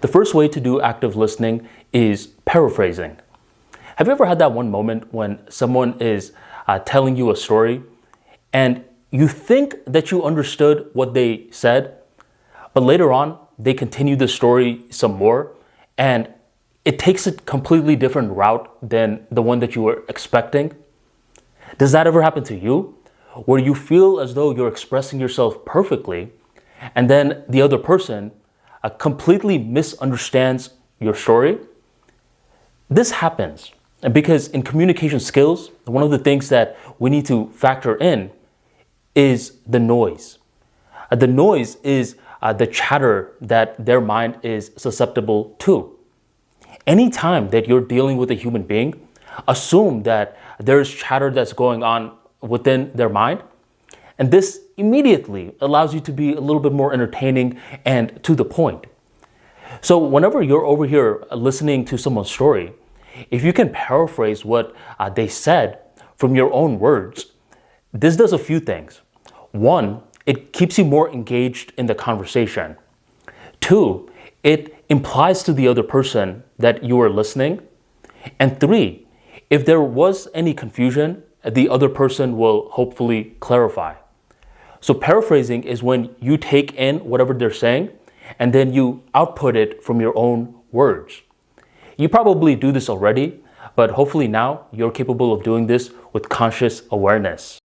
The first way to do active listening is paraphrasing. Have you ever had that one moment when someone is telling you a story and you think that you understood what they said, but later on they continue the story some more and it takes a completely different route than the one that you were expecting? Does that ever happen to you? Where you feel as though you're expressing yourself perfectly and then the other person completely misunderstands your story? This happens because in communication skills, one of the things that we need to factor in is the noise. The noise is the chatter that their mind is susceptible to. Anytime that you're dealing with a human being, assume that there's chatter that's going on within their mind. And this immediately allows you to be a little bit more entertaining and to the point. So whenever you're over here listening to someone's story, if you can paraphrase what they said from your own words, this does a few things. One, it keeps you more engaged in the conversation. Two, it implies to the other person that you are listening. And three, if there was any confusion, the other person will hopefully clarify. So paraphrasing is when you take in whatever they're saying and then you output it from your own words. You probably do this already, but hopefully now you're capable of doing this with conscious awareness.